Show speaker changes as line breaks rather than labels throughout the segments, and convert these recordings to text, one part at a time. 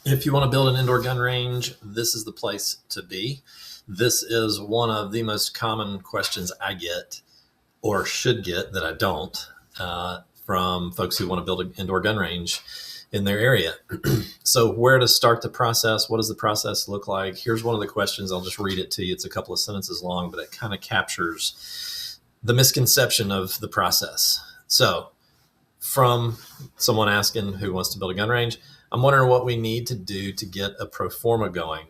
If you want to build an indoor gun range, this is the place to be. This is one of the most common questions I get or should get that I don't from folks who want to build an indoor gun range in their area. So where to start the process? What does the process look like? Here's one of the questions. I'll just read it to you. It's a couple of sentences long, but it kind of captures the misconception of the process. So from someone asking who wants to build a gun range, I'm wondering what we need to do to get a pro forma going.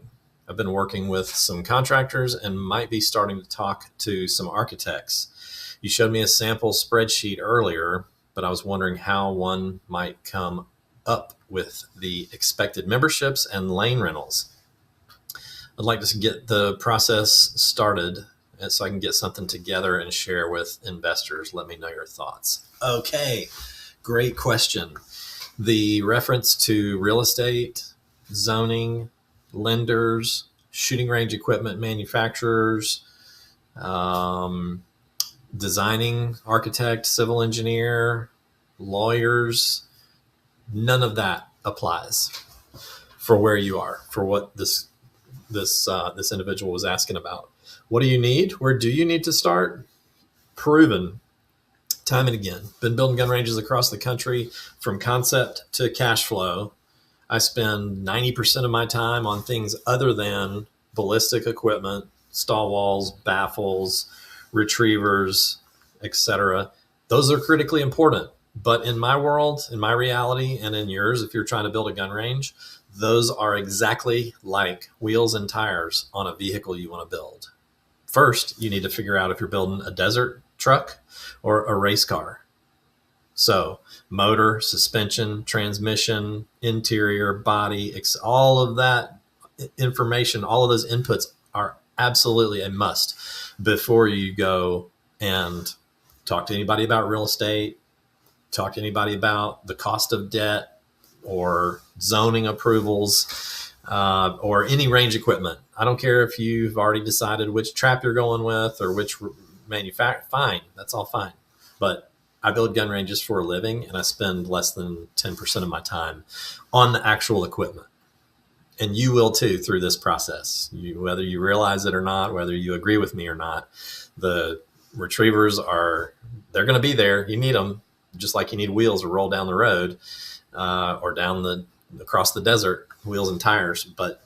I've been working with some contractors and might be starting to talk to some architects. You showed me a sample spreadsheet earlier, but I was wondering how one might come up with the expected memberships and lane rentals. I'd like to get the process started so I can get something together and share with investors. Let me know your thoughts. Okay, great question. The reference to real estate, zoning, lenders, shooting range equipment manufacturers, designing architect, civil engineer, lawyers, none of that applies for where you are, for what this individual was asking about. What do you need? Where do you need to start? Proven time and again. Been building gun ranges across the country from concept to cash flow. I spend 90% of my time on things other than ballistic equipment, stall walls, baffles, retrievers, etc. Those are critically important. But in my world, in my reality, and in yours, if you're trying to build a gun range, those are exactly like wheels and tires on a vehicle you want to build. First, you need to figure out if you're building a desert truck or a race car. So motor, suspension, transmission, interior, body, all of that information, all of those inputs are absolutely a must before you go and talk to anybody about real estate, talk to anybody about the cost of debt or zoning approvals, or any range equipment. I don't care if you've already decided which trap you're going with or which manufacturer. Fine, that's all fine. But I build gun ranges for a living, and I spend less than 10% of my time on the actual equipment. And you will too through this process. Whether you realize it or not, whether you agree with me or not, the retrievers they're going to be there. You need them, just like you need wheels to roll down the road or across the desert, wheels and tires, but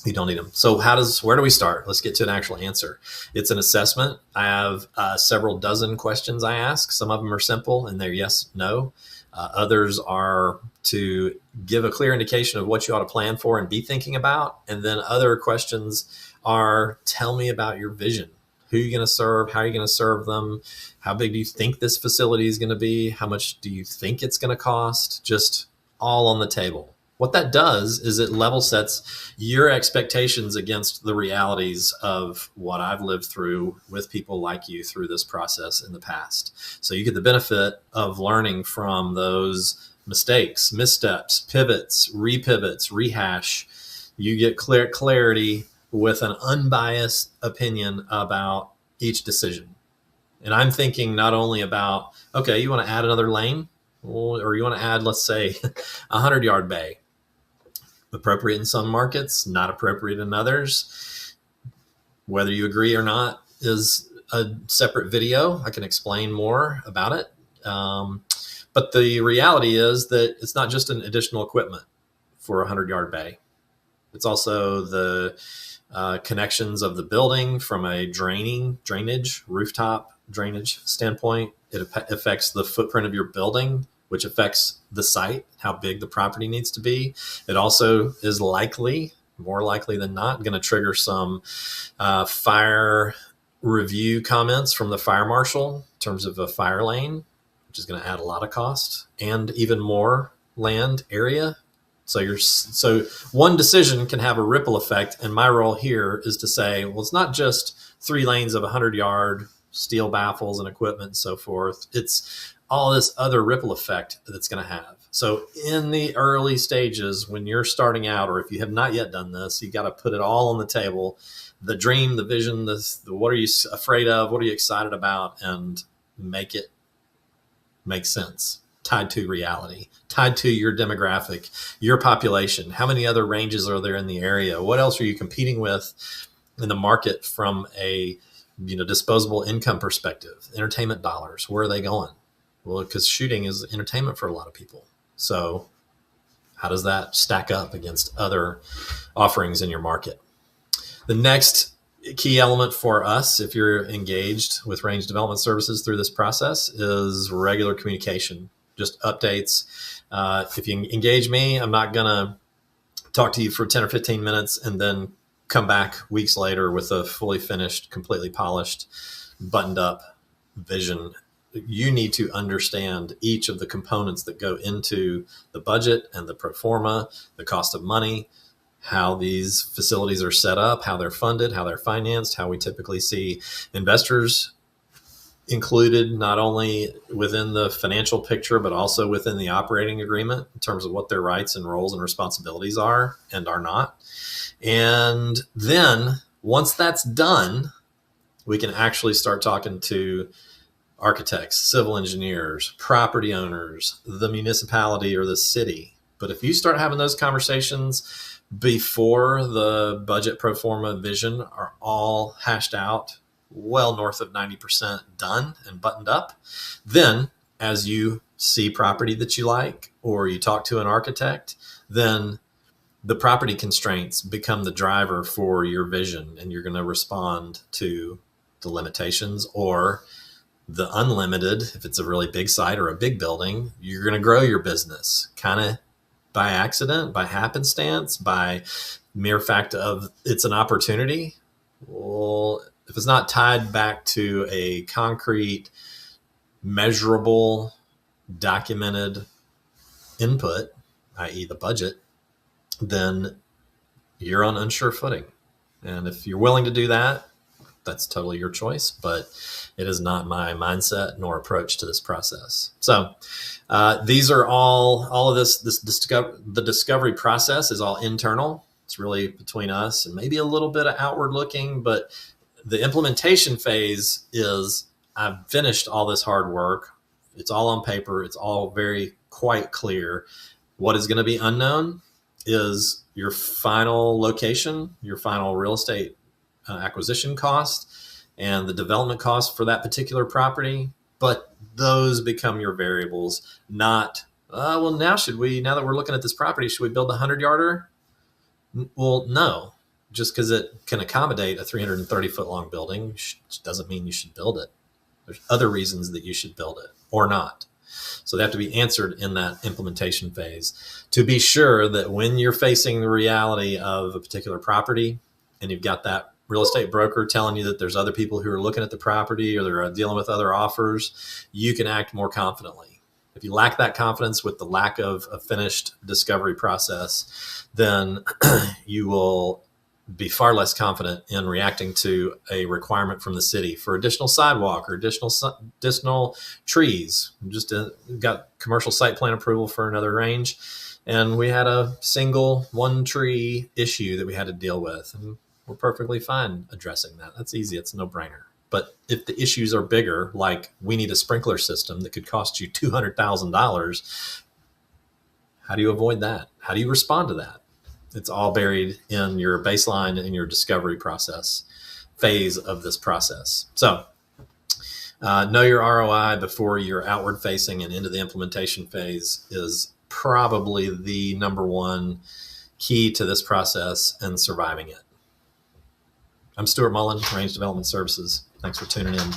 you don't need them. So where do we start? Let's get to an actual answer. It's an assessment. I have several dozen questions I ask. Some of them are simple and they're yes, no. Others are to give a clear indication of what you ought to plan for and be thinking about. And then other questions are tell me about your vision. Who are you going to serve? How are you going to serve them? How big do you think this facility is going to be? How much do you think it's going to cost? Just all on the table. What that does is it level sets your expectations against the realities of what I've lived through with people like you through this process in the past. So you get the benefit of learning from those mistakes, missteps, pivots, repivots, rehash. You get clarity with an unbiased opinion about each decision. And I'm thinking not only about, okay, you want to add another lane, or you want to add, let's say, a 100-yard bay. Appropriate in some markets, not appropriate in others. Whether you agree or not is a separate video. I can explain more about it. But the reality is that it's not just an additional equipment for a 100-yard bay. It's also the connections of the building from a drainage, rooftop drainage standpoint. It affects the footprint of your building, which affects the site, how big the property needs to be. It also is more likely than not, going to trigger some fire review comments from the fire marshal in terms of a fire lane, which is going to add a lot of cost and even more land area. So one decision can have a ripple effect. And my role here is to say, well, it's not just 3 lanes of 100-yard steel baffles and equipment and so forth. It's all this other ripple effect that's going to have. So in the early stages, when you're starting out, or if you have not yet done this, you got to put it all on the table. The dream, the vision, the what are you afraid of? What are you excited about? And make it make sense. tied to reality, tied to your demographic, your population. How many other ranges are there in the area? What else are you competing with in the market from a disposable income perspective? Entertainment dollars, where are they going? Well, because shooting is entertainment for a lot of people. So how does that stack up against other offerings in your market? The next key element for us, if you're engaged with Range Development Services through this process, is regular communication, just updates. If you engage me, I'm not going to talk to you for 10 or 15 minutes and then come back weeks later with a fully finished, completely polished, buttoned up vision. You need to understand each of the components that go into the budget and the pro forma, the cost of money, how these facilities are set up, how they're funded, how they're financed, how we typically see investors included not only within the financial picture, but also within the operating agreement in terms of what their rights and roles and responsibilities are and are not. And then once that's done, we can actually start talking to architects, civil engineers, property owners, the municipality or the city. But if you start having those conversations before the budget pro forma vision are all hashed out, well north of 90% done and buttoned up, then as you see property that you like or you talk to an architect, then the property constraints become the driver for your vision, and you're going to respond to the limitations or the unlimited. If it's a really big site or a big building, you're going to grow your business kind of by accident, by happenstance, by mere fact of it's an opportunity. Well, if it's not tied back to a concrete, measurable, documented input, i.e. the budget, then you're on unsure footing. And if you're willing to do that, that's totally your choice, but it is not my mindset nor approach to this process. So these are all of the discovery process is all internal. It's really between us and maybe a little bit of outward looking, but the implementation phase is I've finished all this hard work. It's all on paper. It's all very quite clear. What is going to be unknown is your final location, your final real estate acquisition cost, and the development cost for that particular property. But those become your variables, not, well, now that we're looking at this property, should we build a 100-yarder? Well, no. Just because it can accommodate a 330-foot long building doesn't mean you should build it. There's other reasons that you should build it or not. So they have to be answered in that implementation phase to be sure that when you're facing the reality of a particular property and you've got that real estate broker telling you that there's other people who are looking at the property or they're dealing with other offers, you can act more confidently. If you lack that confidence with the lack of a finished discovery process, then you will be far less confident in reacting to a requirement from the city for additional sidewalk or additional trees. We just got commercial site plan approval for another range, and we had a single one tree issue that we had to deal with, and we're perfectly fine addressing that. That's easy. It's a no-brainer. But if the issues are bigger, like we need a sprinkler system that could cost you $200,000, how do you avoid that? How do you respond to that? It's all buried in your baseline and your discovery process phase of this process. So know your ROI before you're outward facing and into the implementation phase is probably the number one key to this process and surviving it. I'm Stuart Mullen, Range Development Services. Thanks for tuning in.